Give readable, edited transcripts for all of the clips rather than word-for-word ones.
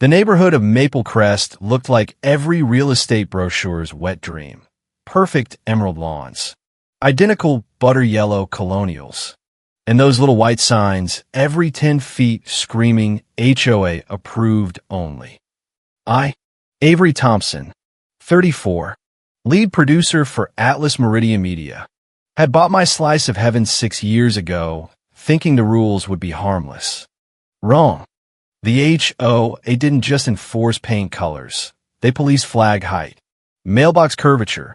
The neighborhood of Maple Crest looked like every real estate brochure's wet dream. Perfect emerald lawns, identical butter yellow colonials, and those little white signs every 10 feet screaming HOA approved only. I, Avery Thompson, 34, lead producer for Atlas Meridian Media, had bought my slice of heaven 6 years ago, thinking the rules would be harmless. Wrong. The HOA didn't just enforce paint colors. They policed flag height, mailbox curvature,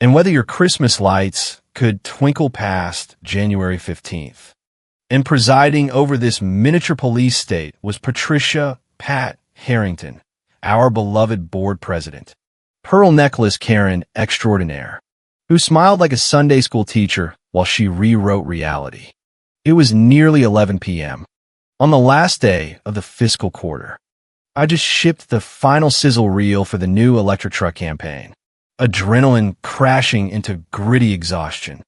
and whether your Christmas lights could twinkle past January 15th. And presiding over this miniature police state was Patricia Pat Harrington, our beloved board president, pearl necklace Karen extraordinaire, who smiled like a Sunday school teacher while she rewrote reality. It was nearly 11 p.m. on the last day of the fiscal quarter. I just shipped the final sizzle reel for the new electric truck campaign, adrenaline crashing into gritty exhaustion.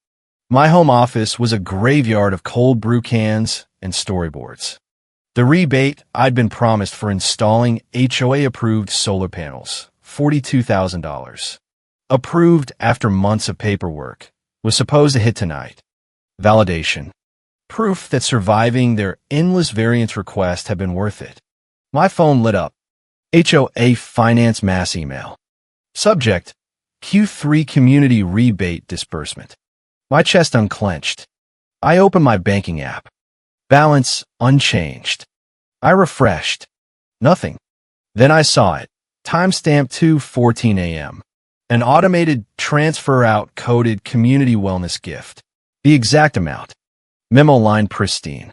My home office was a graveyard of cold brew cans and storyboards. The rebate I'd been promised for installing HOA-approved solar panels, $42,000, approved after months of paperwork, was supposed to hit tonight. Validation. Proof that surviving their endless variance request had been worth it. My phone lit up. HOA Finance Mass Email. Subject: Q3 Community Rebate Disbursement. My chest unclenched. I opened my banking app. Balance unchanged. I refreshed. Nothing. Then I saw it. Timestamp 2:14 a.m. An automated transfer out coded community wellness gift. The exact amount. Memo line pristine.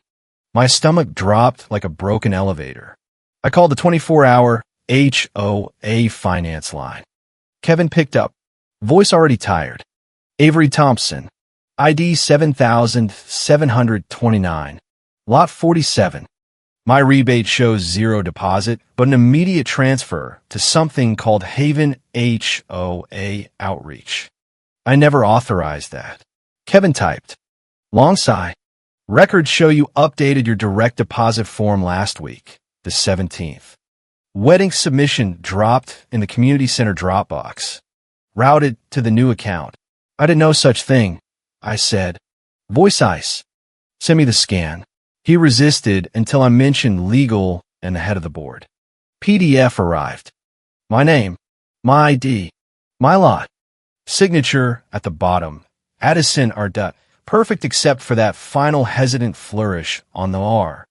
My stomach dropped like a broken elevator. I called the 24-hour HOA finance line. Kevin picked up. Voice already tired. Avery Thompson. ID 7729. Lot 47. My rebate shows 0 deposit, but an immediate transfer to something called Haven HOA Outreach. I never authorized that. Kevin typed. Long sigh. Records show you updated your direct deposit form last week, the 17th. Wedding submission dropped in the community center Dropbox. Routed to the new account. I didn't know such thing, I said. Voice ice. Send me the scan. He resisted until I mentioned legal and the head of the board. PDF arrived. My name, my ID, my lot. Signature at the bottom. Addison Ardutt. Perfect except for that final hesitant flourish on the R.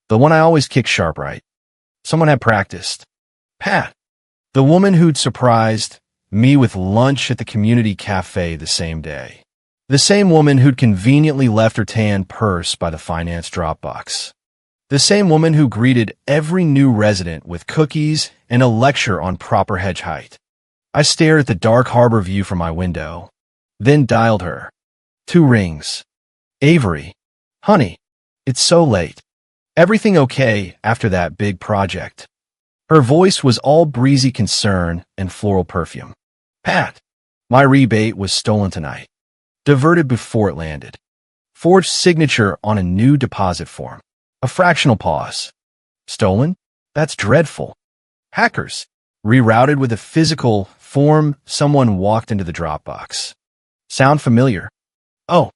The one I always kick sharp right. Someone had practiced. Pat. The woman who'd surprised me with lunch at the community cafe the same day. The same woman who'd conveniently left her tan purse by the finance Dropbox. The same woman who greeted every new resident with cookies and a lecture on proper hedge height. I stared at the dark harbor view from my window, then dialed her. 2 rings. Avery. Honey, it's so late. Everything okay after that big project? Her voice was all breezy concern and floral perfume. Pat. My rebate was stolen tonight. Diverted before it landed. Forged signature on a new deposit form. A fractional pause. Stolen? That's dreadful. Hackers. Rerouted with a physical form. Someone walked into the Dropbox. Sound familiar? Oh,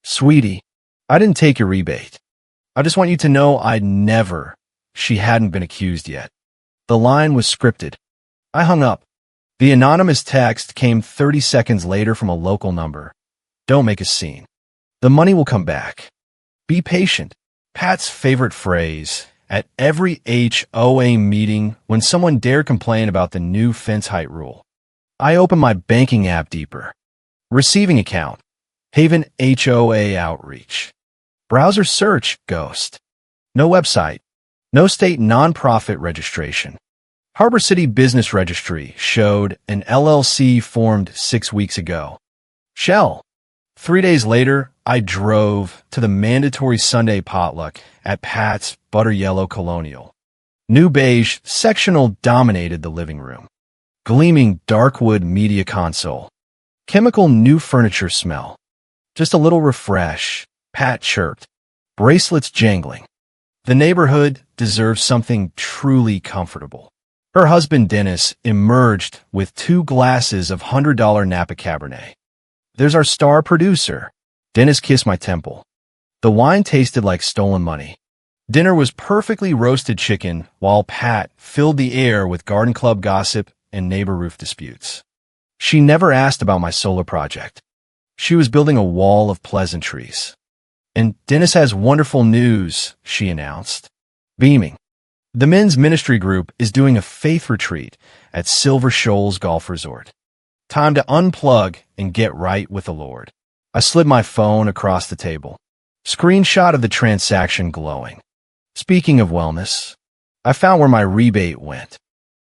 sweetie, I didn't take your rebate. I just want you to know I'd never. She hadn't been accused yet. The line was scripted. I hung up. The anonymous text came 30 seconds later from a local number. Don't make a scene. The money will come back. Be patient. Pat's favorite phrase at every HOA meeting when someone dared complain about the new fence height rule. I opened my banking app deeper. Receiving account. Haven HOA Outreach. Browser search, ghost. No website. No state nonprofit registration. Harbor City Business Registry showed an LLC formed 6 weeks ago. Shell. 3 days later, I drove to the mandatory Sunday potluck at Pat's Butter Yellow Colonial. New beige sectional dominated the living room. Gleaming darkwood media console. Chemical new furniture smell. Just a little refresh, Pat chirped. Bracelets jangling. The neighborhood deserves something truly comfortable. Her husband, Dennis, emerged with 2 glasses of $100 Napa Cabernet. There's our star producer. Dennis kissed my temple. The wine tasted like stolen money. Dinner was perfectly roasted chicken, while Pat filled the air with garden club gossip and neighbor roof disputes. She never asked about my solar project. She was building a wall of pleasantries. And Dennis has wonderful news, she announced, beaming. The men's ministry group is doing a faith retreat at Silver Shoals Golf Resort. Time to unplug and get right with the Lord. I slid my phone across the table. Screenshot of the transaction glowing. Speaking of wellness, I found where my rebate went.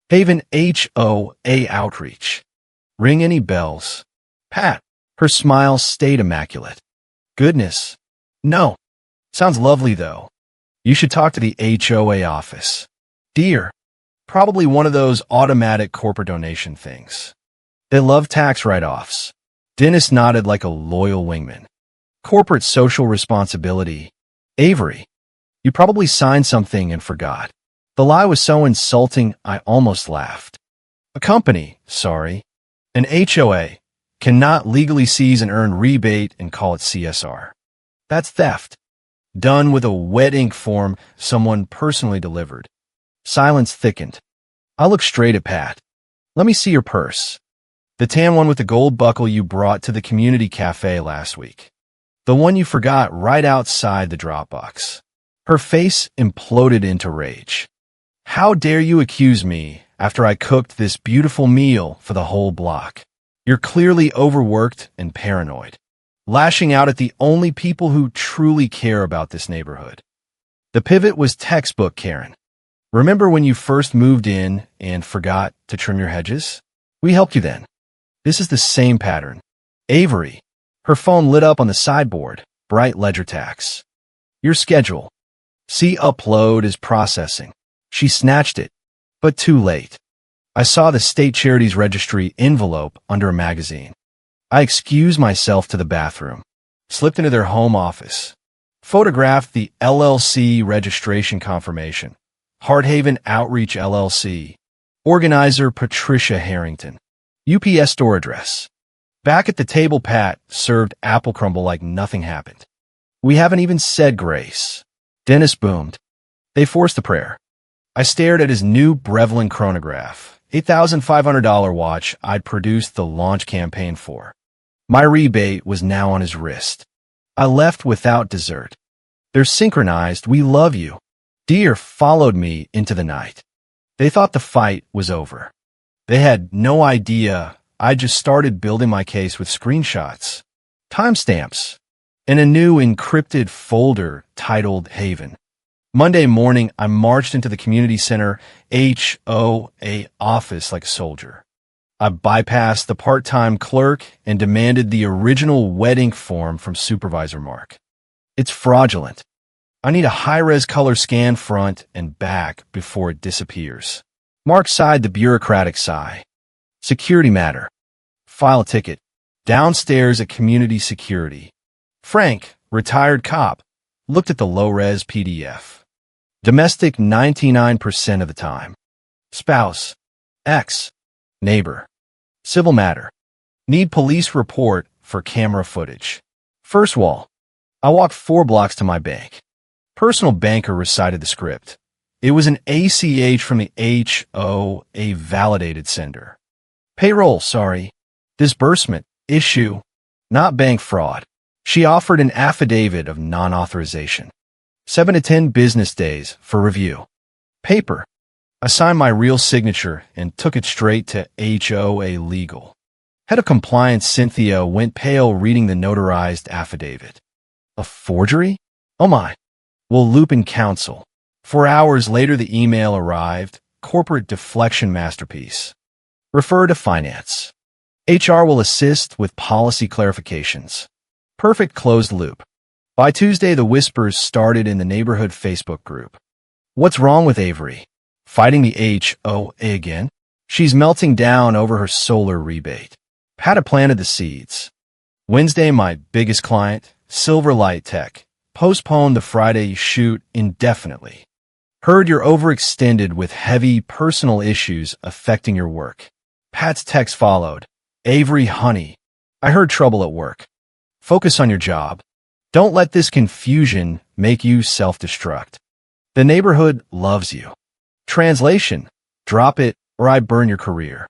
Haven HOA Outreach. Ring any bells? Pat. Her smile stayed immaculate. Goodness. No. Sounds lovely, though. You should talk to the HOA office. Dear. Probably one of those automatic corporate donation things. They love tax write-offs. Dennis nodded like a loyal wingman. Corporate social responsibility. Avery. You probably signed something and forgot. The lie was so insulting, I almost laughed. A company, sorry, an HOA, cannot legally seize an earned rebate and call it CSR. That's theft. Done with a wet ink form someone personally delivered. Silence thickened. I looked straight at Pat. Let me see your purse. The tan one with the gold buckle you brought to the community cafe last week. The one you forgot right outside the drop box. Her face imploded into rage. How dare you accuse me after I cooked this beautiful meal for the whole block? You're clearly overworked and paranoid, lashing out at the only people who truly care about this neighborhood. The pivot was textbook, Karen. Remember when you first moved in and forgot to trim your hedges? We helped you then. This is the same pattern. Avery. Her phone lit up on the sideboard, bright ledger tax. Your schedule. See, upload is processing. She snatched it, but too late. I saw the state charities registry envelope under a magazine. I excused myself to the bathroom, slipped into their home office, photographed the LLC registration confirmation. Hardhaven Outreach LLC. Organizer Patricia Harrington. UPS store address. Back at the table, Pat served apple crumble like nothing happened. We haven't even said grace. Dennis boomed. They forced a prayer. I stared at his new Brevlin chronograph, $8,500 watch I'd produced the launch campaign for. My rebate was now on his wrist. I left without dessert. They're synchronized. We love you. Deer followed me into the night. They thought the fight was over. They had no idea I just started building my case with screenshots, timestamps, and a new encrypted folder titled Haven. Monday morning, I marched into the community center HOA office like a soldier. I bypassed the part-time clerk and demanded the original wet ink form from Supervisor Mark. It's fraudulent. I need a high-res color scan front and back before it disappears. Mark sighed the bureaucratic sigh. Security matter. File a ticket. Downstairs at community security. Frank, retired cop, looked at the low-res PDF. Domestic 99% of the time. Spouse. Ex. Neighbor. Civil matter. Need police report for camera footage. First wall. I walked 4 blocks to my bank. Personal banker recited the script. It was an ACH from the HOA validated sender. Payroll, sorry. Disbursement. Issue. Not bank fraud. She offered an affidavit of non-authorization. 7 to 10 business days for review. Paper. I signed my real signature and took it straight to HOA Legal. Head of Compliance Cynthia went pale reading the notarized affidavit. A forgery? Oh my. We'll loop in counsel. 4 hours later the email arrived. Corporate deflection masterpiece. Refer to finance. HR will assist with policy clarifications. Perfect closed loop. By Tuesday, the whispers started in the neighborhood Facebook group. What's wrong with Avery? Fighting the HOA again? She's melting down over her solar rebate. Pat had planted the seeds. Wednesday, my biggest client, Silverlight Tech, postponed the Friday shoot indefinitely. Heard you're overextended with heavy personal issues affecting your work. Pat's text followed. Avery, honey, I heard trouble at work. Focus on your job. Don't let this confusion make you self-destruct. The neighborhood loves you. Translation: drop it or I burn your career.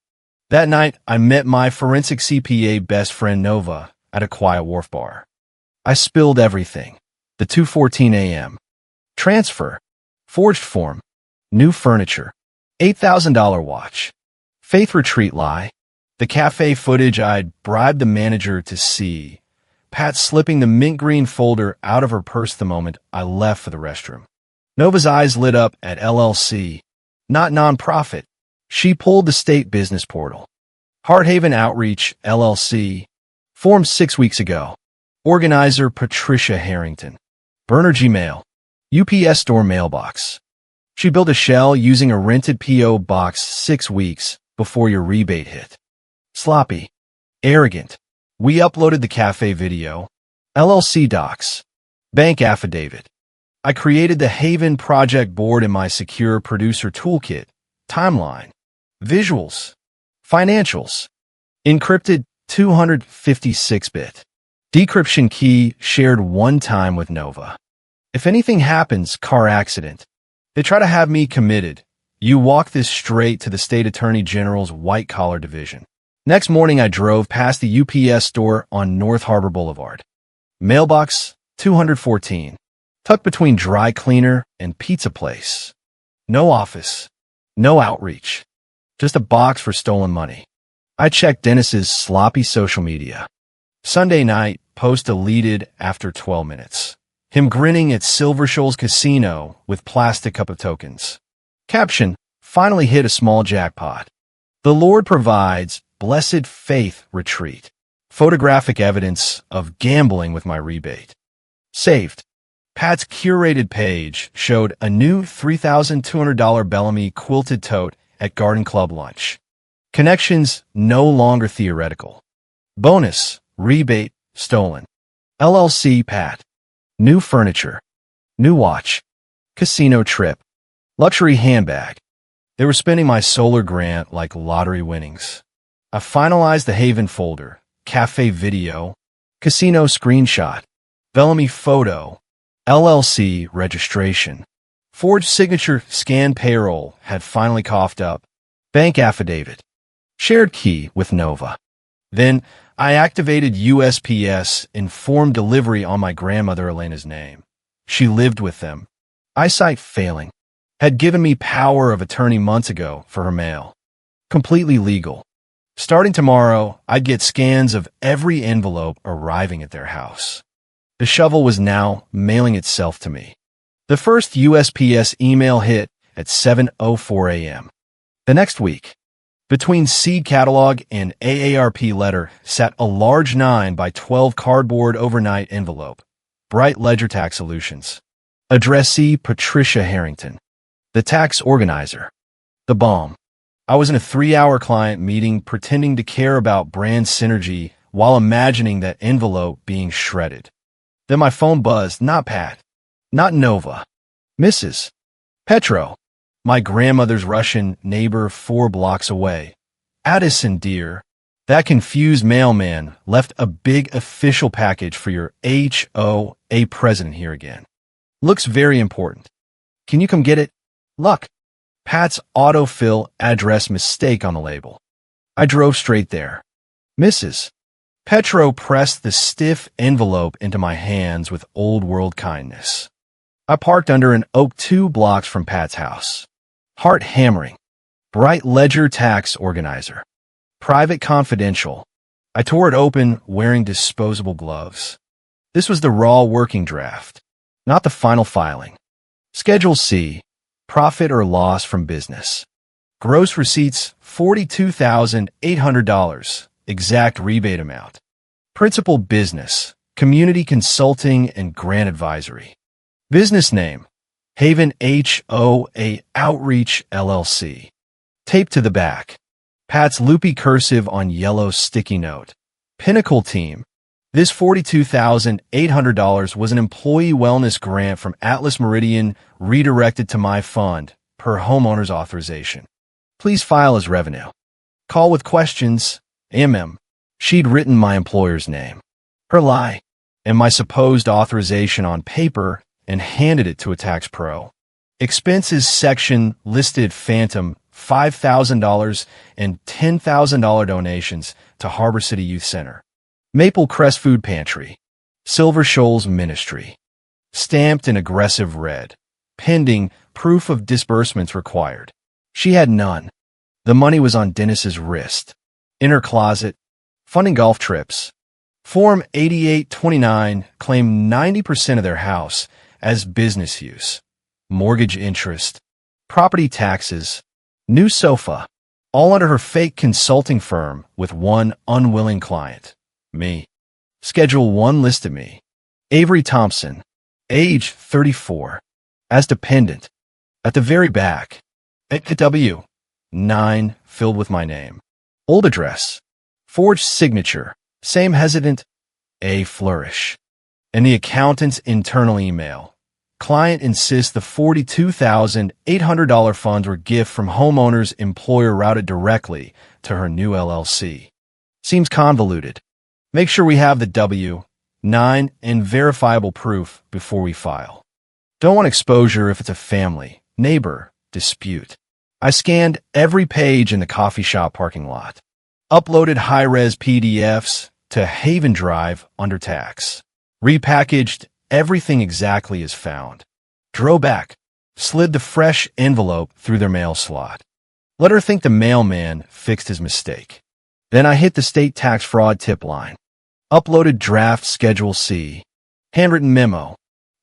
That night, I met my forensic CPA best friend Nova at a quiet wharf bar. I spilled everything. The 2:14 a.m. Transfer. Forged form. New furniture. $8,000 watch. Faith retreat lie. The cafe footage I'd bribed the manager to see. Pat slipping the mint green folder out of her purse the moment I left for the restroom. Nova's eyes lit up at LLC. Not nonprofit. She pulled the state business portal. Hearthaven Outreach, LLC. Formed 6 weeks ago. Organizer Patricia Harrington. Burner Gmail. UPS store mailbox. She built a shell using a rented P.O. box 6 weeks before your rebate hit. Sloppy. Arrogant. We uploaded the cafe video. LLC docs. Bank affidavit. I created the Haven project board in my secure producer toolkit. Timeline. Visuals. Financials. Encrypted 256-bit. Decryption key shared one time with Nova. If anything happens, car accident. They try to have me committed. You walk this straight to the state attorney general's white-collar division. Next morning, I drove past the UPS store on North Harbor Boulevard. Mailbox 214. Tucked between dry cleaner and pizza place. No office. No outreach. Just a box for stolen money. I checked Dennis's sloppy social media. Sunday night, post deleted after 12 minutes. Him grinning at Silver Shoals Casino with plastic cup of tokens. Caption: finally hit a small jackpot. The Lord provides. Blessed Faith retreat. Photographic evidence of gambling with my rebate. Saved. Pat's curated page showed a new $3,200 Bellamy quilted tote at Garden Club lunch. Connections no longer theoretical. Bonus. Rebate stolen. LLC Pat. New furniture. New watch. Casino trip. Luxury handbag. They were spending my solar grant like lottery winnings. I finalized the Haven folder. Cafe video. Casino screenshot. Bellamy photo. LLC registration. Forged signature. Scan payroll had finally coughed up. Bank affidavit. Shared key with Nova. Then I activated USPS informed delivery on my grandmother Elena's name. She lived with them. Eyesight failing. Had given me power of attorney months ago for her mail. Completely legal. Starting tomorrow, I'd get scans of every envelope arriving at their house. The shovel was now mailing itself to me. The first USPS email hit at 7:04 a.m. The next week, between seed catalog and AARP letter sat a large 9x12 cardboard overnight envelope. Bright Ledger Tax Solutions. Addressee Patricia Harrington. The tax organizer. The bomb. I was in a 3-hour client meeting pretending to care about brand synergy while imagining that envelope being shredded. Then my phone buzzed. Not Pat. Not Nova. Mrs. Petro. My grandmother's Russian neighbor 4 blocks away. Addison, dear. That confused mailman left a big official package for your HOA president here again. Looks very important. Can you come get it? Luck. Pat's autofill address mistake on the label. I drove straight there. Mrs. Petro pressed the stiff envelope into my hands with old-world kindness. I parked under an oak 2 blocks from Pat's house. Heart hammering. Bright Ledger Tax Organizer. Private confidential. I tore it open wearing disposable gloves. This was the raw working draft, not the final filing. Schedule C. Profit or loss from business. Gross receipts, $42,800. Exact rebate amount. Principal business, community consulting and grant advisory. Business name, Haven HOA Outreach LLC. Tape to the back. Pat's loopy cursive on yellow sticky note. Pinnacle team. This $42,800 was an employee wellness grant from Atlas Meridian redirected to my fund per homeowner's authorization. Please file as revenue. Call with questions, MM. She'd written my employer's name, her lie, and my supposed authorization on paper and handed it to a tax pro. Expenses section listed phantom $5,000 and $10,000 donations to Harbor City Youth Center, Maple Crest Food Pantry, Silver Shoals Ministry, stamped in aggressive red, pending proof of disbursements required. She had none. The money was on Dennis's wrist, in her closet, funding golf trips. Form 8829 claimed 90% of their house as business use, mortgage interest, property taxes, new sofa, all under her fake consulting firm with one unwilling client, me. Schedule 1 listed me, Avery Thompson, age 34, as dependent. At the very back, W9 filled with my name. Old address, forged signature, same hesitant, A flourish. And the accountant's internal email. Client insists the $42,800 funds were gift from homeowner's employer routed directly to her new LLC. Seems convoluted. Make sure we have the W-9 and verifiable proof before we file. Don't want exposure if it's a family, neighbor dispute. I scanned every page in the coffee shop parking lot. Uploaded high-res PDFs to Haven Drive under tax. Repackaged everything exactly as found. Drove back. Slid the fresh envelope through their mail slot. Let her think the mailman fixed his mistake. Then I hit the state tax fraud tip line. Uploaded draft Schedule C. Handwritten memo.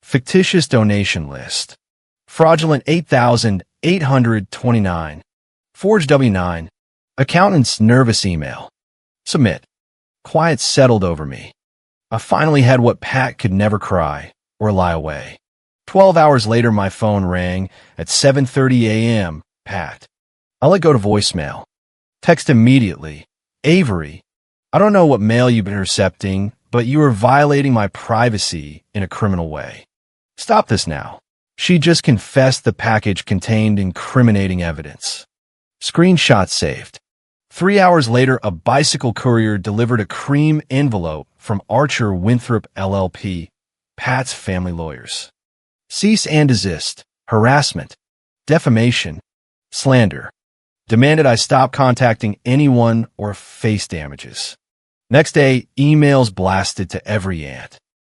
Fictitious donation list. Fraudulent 8,829. Forged W9. Accountant's nervous email. Submit. Quiet settled over me. I finally had what Pat could never cry or lie away. 12 hours later, my phone rang at 7:30 a.m. Pat. I let go to voicemail. Text immediately. Avery, I don't know what mail you've been intercepting, but you are violating my privacy in a criminal way. Stop this now. She just confessed the package contained incriminating evidence. Screenshot saved. 3 hours later, a bicycle courier delivered a cream envelope from Archer Winthrop LLP, Pat's family lawyers. Cease and desist, harassment, defamation, slander. Demanded I stop contacting anyone or face damages. Next day, emails blasted to every aunt,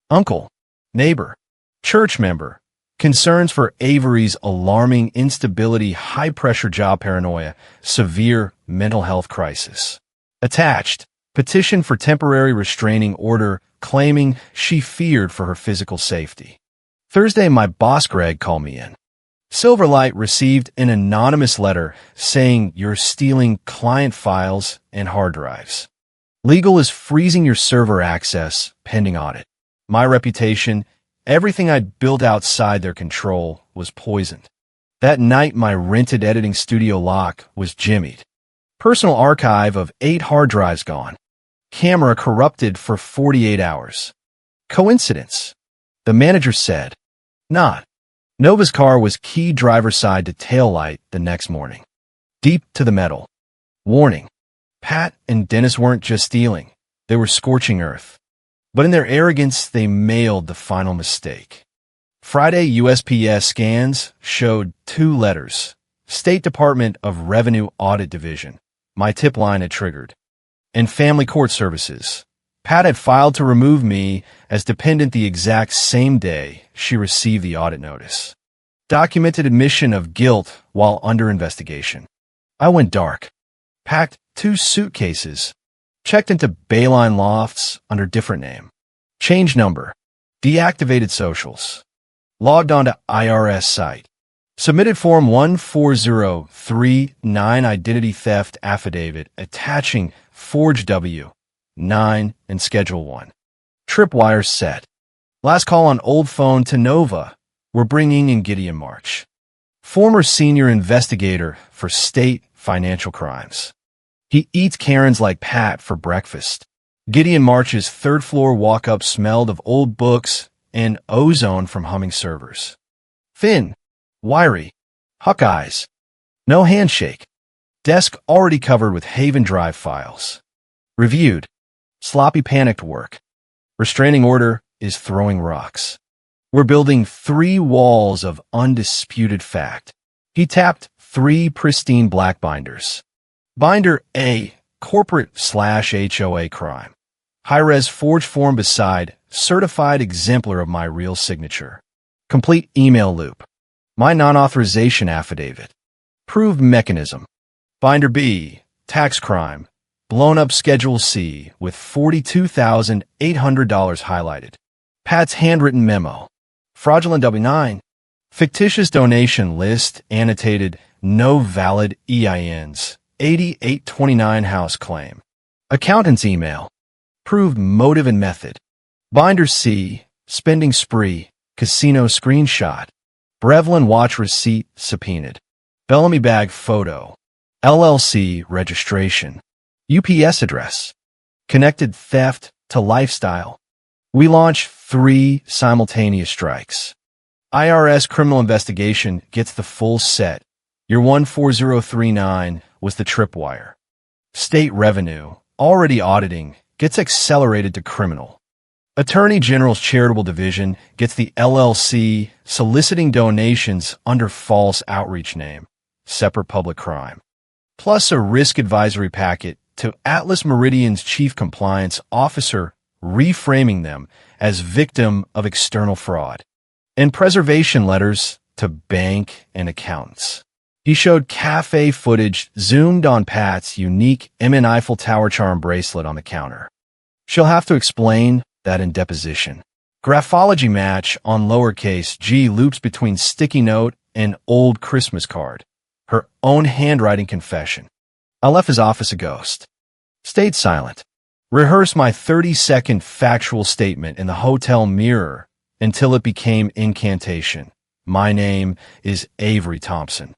uncle, neighbor, church member. Concerns for Avery's alarming instability, high-pressure job paranoia, severe mental health crisis. Attached, petition for temporary restraining order claiming she feared for her physical safety. Thursday, my boss Greg called me in. Silverlight received an anonymous letter saying you're stealing client files and hard drives. Legal is freezing your server access pending audit. My reputation, everything I'd built outside their control, was poisoned. That night, my rented editing studio lock was jimmied. Personal archive of 8 hard drives gone. Camera corrupted for 48 hours. Coincidence? The manager said, not. Nova's car was key driver's side to taillight the next morning. Deep to the metal. Warning. Pat and Dennis weren't just stealing. They were scorching earth. But in their arrogance, they mailed the final mistake. Friday, USPS scans showed 2 letters. State Department of Revenue Audit Division. My tip line had triggered. And Family Court Services. Pat had filed to remove me as dependent the exact same day she received the audit notice. Documented admission of guilt while under investigation. I went dark. Packed 2 suitcases. Checked into Bayline Lofts under different name. Change number. Deactivated socials. Logged onto IRS site. Submitted Form 14039 Identity Theft Affidavit attaching forged W-9 and Schedule 1. Tripwire set. Last call on old phone to Nova. We're bringing in Gideon March. Former senior investigator for state financial crimes. He eats Karens like Pat for breakfast. Gideon March's third-floor walk-up smelled of old books and ozone from humming servers. Thin, wiry, huck eyes. No handshake. Desk already covered with Haven Drive files. Reviewed. Sloppy panicked work. Restraining order is throwing rocks. We're building 3 walls of undisputed fact. He tapped 3 pristine black binders. Binder A, corporate/HOA crime. High-res forged form beside, certified exemplar of my real signature. Complete email loop. My non-authorization affidavit. Proved mechanism. Binder B, tax crime. Blown up Schedule C with $42,800 highlighted. Pat's handwritten memo. Fraudulent W-9. Fictitious donation list annotated no valid EINs. 8829 house claim. Accountant's email. Proved motive and method. Binder C, spending spree, casino screenshot. Brevlin watch receipt subpoenaed. Bellamy bag photo. LLC registration. UPS address. Connected theft to lifestyle. We launch 3 simultaneous strikes. IRS criminal investigation gets the full set. Your 14039 was the tripwire. State revenue, already auditing, gets accelerated to criminal. Attorney General's Charitable Division gets the LLC soliciting donations under false outreach name, separate public crime. Plus a risk advisory packet to Atlas Meridian's Chief Compliance Officer reframing them as victim of external fraud. And preservation letters to bank and accountants. He showed cafe footage zoomed on Pat's unique M&I Eiffel Tower charm bracelet on the counter. She'll have to explain that in deposition. Graphology match on lowercase g loops between sticky note and old Christmas card. Her own handwriting confession. I left his office a ghost. Stayed silent. Rehearsed my 30-second factual statement in the hotel mirror until it became incantation. My name is Avery Thompson.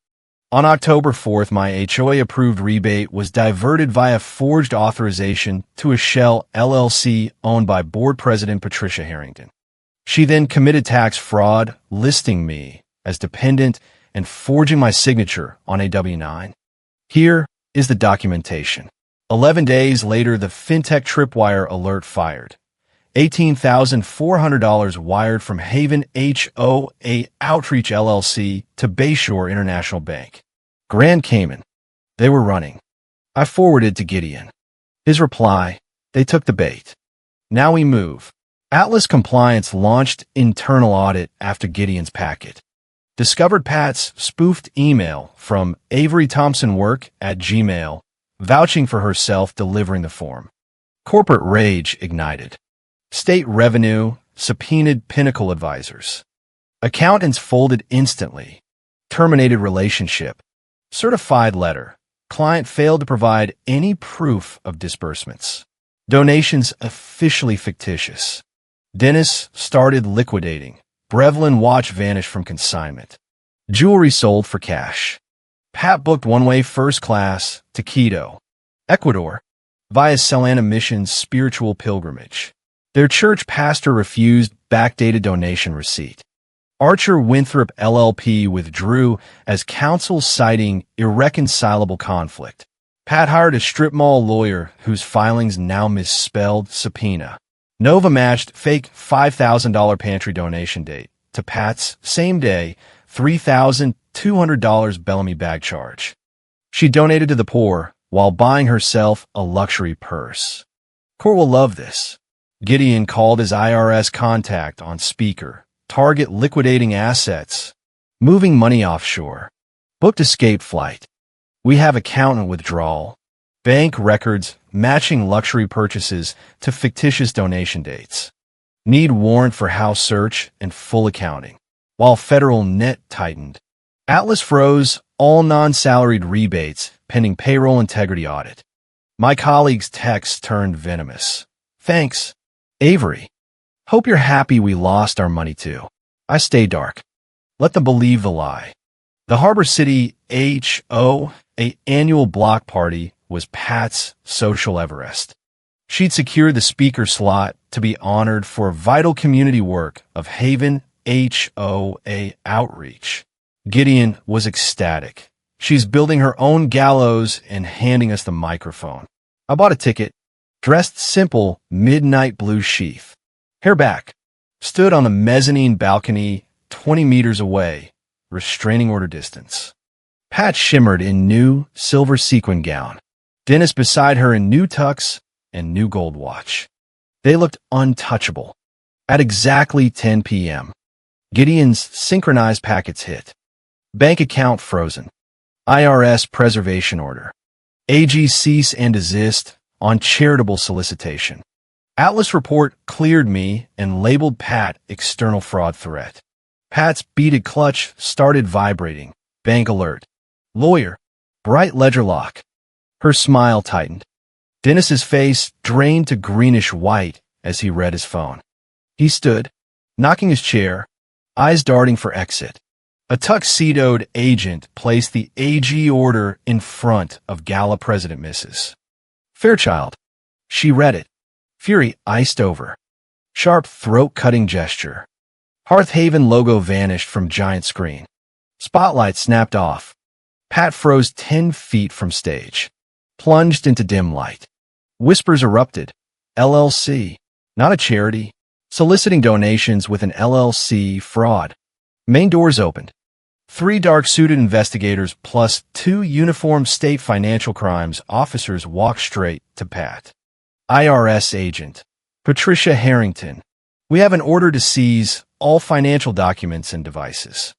On October 4th, my HOA-approved rebate was diverted via forged authorization to a shell LLC owned by board president Patricia Harrington. She then committed tax fraud, listing me as dependent and forging my signature on a W-9. Here is the documentation. 11 days later, the fintech tripwire alert fired. $18,400 wired from Haven HOA Outreach LLC to Bayshore International Bank. Grand Cayman. They were running. I forwarded to Gideon. His reply, they took the bait. Now we move. Atlas Compliance launched internal audit after Gideon's packet. Discovered Pat's spoofed email from Avery Thompson Work at Gmail, vouching for herself delivering the form. Corporate rage ignited. State revenue subpoenaed Pinnacle advisors. Accountants folded instantly. Terminated relationship. Certified letter. Client failed to provide any proof of disbursements. Donations officially fictitious. Dennis started liquidating. Brevlin watch vanished from consignment. Jewelry sold for cash. Pat booked one-way first class to Quito, Ecuador, via Celana Mission's spiritual pilgrimage. Their church pastor refused backdated donation receipt. Archer Winthrop LLP withdrew as counsel citing irreconcilable conflict. Pat hired a strip mall lawyer whose filings now misspelled subpoena. Nova matched fake $5,000 pantry donation date to Pat's same day $3,200 Bellamy bag charge. She donated to the poor while buying herself a luxury purse. Court will love this. Gideon called his IRS contact on speaker. Target liquidating assets. Moving money offshore. Booked escape flight. We have accountant withdrawal. Bank records matching luxury purchases to fictitious donation dates. Need warrant for house search and full accounting. While federal net tightened. Atlas froze all non-salaried rebates pending payroll integrity audit. My colleague's text turned venomous. Thanks, Avery. Hope you're happy we lost our money too. I stay dark. Let them believe the lie. The Harbor City HOA annual block party was Pat's social Everest. She'd secured the speaker slot to be honored for vital community work of Haven HOA outreach. Gideon was ecstatic. She's building her own gallows and handing us the microphone. I bought a ticket, dressed simple, midnight blue sheath. Hair back. Stood on the mezzanine balcony 20 meters away, restraining order distance. Pat shimmered in new silver sequin gown. Dennis beside her in new tux and new gold watch. They looked untouchable. At exactly 10 p.m., Gideon's synchronized packets hit. Bank account frozen. IRS preservation order. AG cease and desist on charitable solicitation. Atlas report cleared me and labeled Pat external fraud threat. Pat's beaded clutch started vibrating. Bank alert. Lawyer. Bright ledger lock. Her smile tightened. Dennis's face drained to greenish white as he read his phone. He stood, knocking his chair, eyes darting for exit. A tuxedoed agent placed the AG order in front of Gala President Mrs. Fairchild. She read it. Fury iced over. Sharp throat-cutting gesture. Hearthaven logo vanished from giant screen. Spotlight snapped off. Pat froze 10 feet from stage. Plunged into dim light. Whispers erupted. LLC. Not a charity. Soliciting donations with an LLC fraud. Main doors opened. 3 dark-suited investigators plus 2 uniformed state financial crimes officers walked straight to Pat. IRS agent. Patricia Harrington. We have an order to seize all financial documents and devices.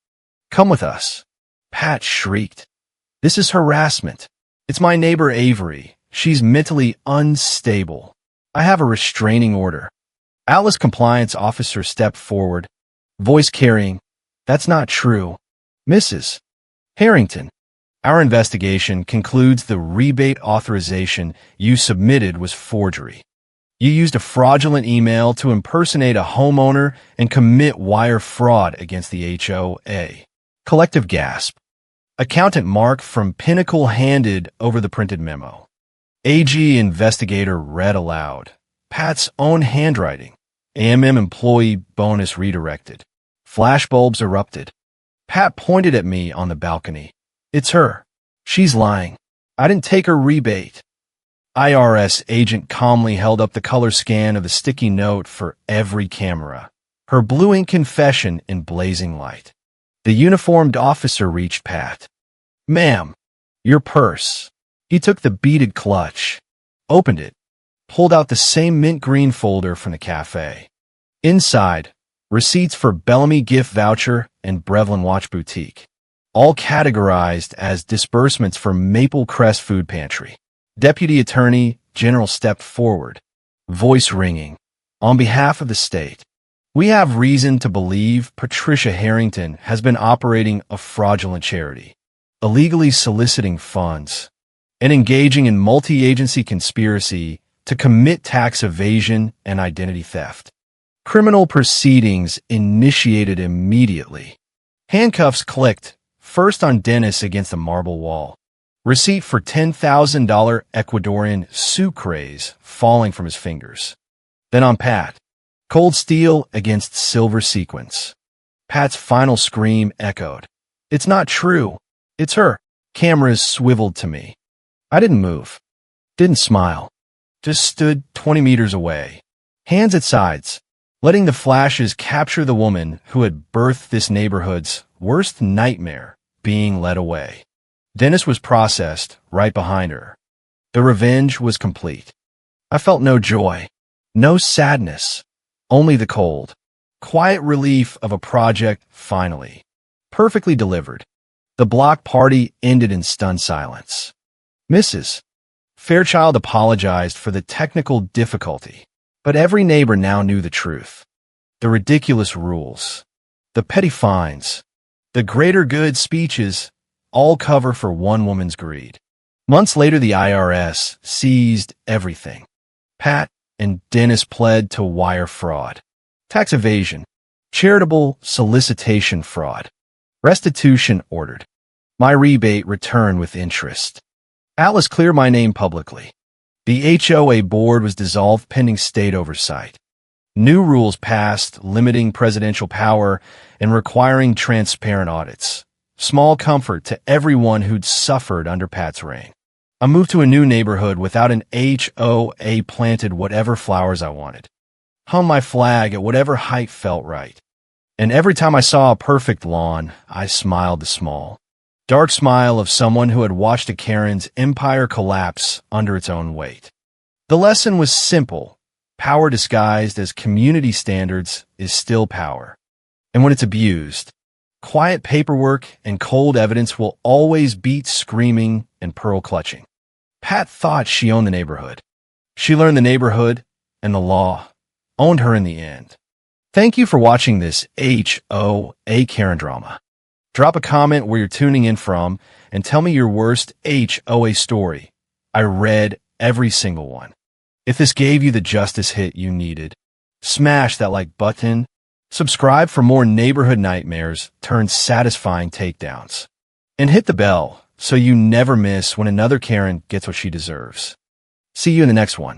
Come with us. Pat shrieked. This is harassment. It's my neighbor Avery. She's mentally unstable. I have a restraining order. Atlas compliance officer stepped forward, voice carrying, That's not true. Mrs. Harrington, our investigation concludes the rebate authorization you submitted was forgery. You used a fraudulent email to impersonate a homeowner and commit wire fraud against the HOA. Collective gasp. Accountant Mark from Pinnacle handed over the printed memo. AG investigator read aloud. Pat's own handwriting. AMM employee bonus redirected. Flashbulbs erupted. Pat pointed at me on the balcony. It's her. She's lying. I didn't take her rebate. IRS agent calmly held up the color scan of the sticky note for every camera. Her blue ink confession in blazing light. The uniformed officer reached Pat. Ma'am, your purse. He took the beaded clutch, opened it, pulled out the same mint green folder from the cafe. Inside, receipts for Bellamy gift voucher and Brevlin Watch Boutique, all categorized as disbursements for Maple Crest Food Pantry. Deputy Attorney General stepped forward, voice ringing. On behalf of the state, we have reason to believe Patricia Harrington has been operating a fraudulent charity, illegally soliciting funds, and engaging in multi-agency conspiracy to commit tax evasion and identity theft. Criminal proceedings initiated immediately. Handcuffs clicked, first on Dennis against the marble wall. Receipt for $10,000 Ecuadorian sucres falling from his fingers. Then on Pat. Cold steel against silver sequins. Pat's final scream echoed. It's not true. It's her. Cameras swiveled to me. I didn't move. Didn't smile. Just stood 20 meters away. Hands at sides. Letting the flashes capture the woman who had birthed this neighborhood's worst nightmare being led away. Dennis was processed right behind her. The revenge was complete. I felt no joy, no sadness, only the cold, quiet relief of a project finally, perfectly delivered. The block party ended in stunned silence. Mrs. Fairchild apologized for the technical difficulty, but every neighbor now knew the truth. The ridiculous rules, the petty fines, the greater good speeches, all cover for one woman's greed. Months later, the IRS seized everything. Pat and Dennis pled to wire fraud, tax evasion, charitable solicitation fraud, restitution ordered. My rebate returned with interest. Atlas cleared my name publicly. The HOA board was dissolved pending state oversight. New rules passed limiting presidential power and requiring transparent audits. Small comfort to everyone who'd suffered under Pat's reign. I moved to a new neighborhood without an HOA, planted whatever flowers I wanted, hung my flag at whatever height felt right. And every time I saw a perfect lawn, I smiled the small, dark smile of someone who had watched a Karen's empire collapse under its own weight. The lesson was simple. Power disguised as community standards is still power. And when it's abused, quiet paperwork and cold evidence will always beat screaming and pearl clutching. Pat thought she owned the neighborhood. She learned the neighborhood and the law owned her in the end. Thank you for watching this HOA Karen drama. Drop a comment where you're tuning in from and tell me your worst HOA story. I read every single one. If this gave you the justice hit you needed, smash that like button. Subscribe for more neighborhood nightmares turned satisfying takedowns. And hit the bell so you never miss when another Karen gets what she deserves. See you in the next one.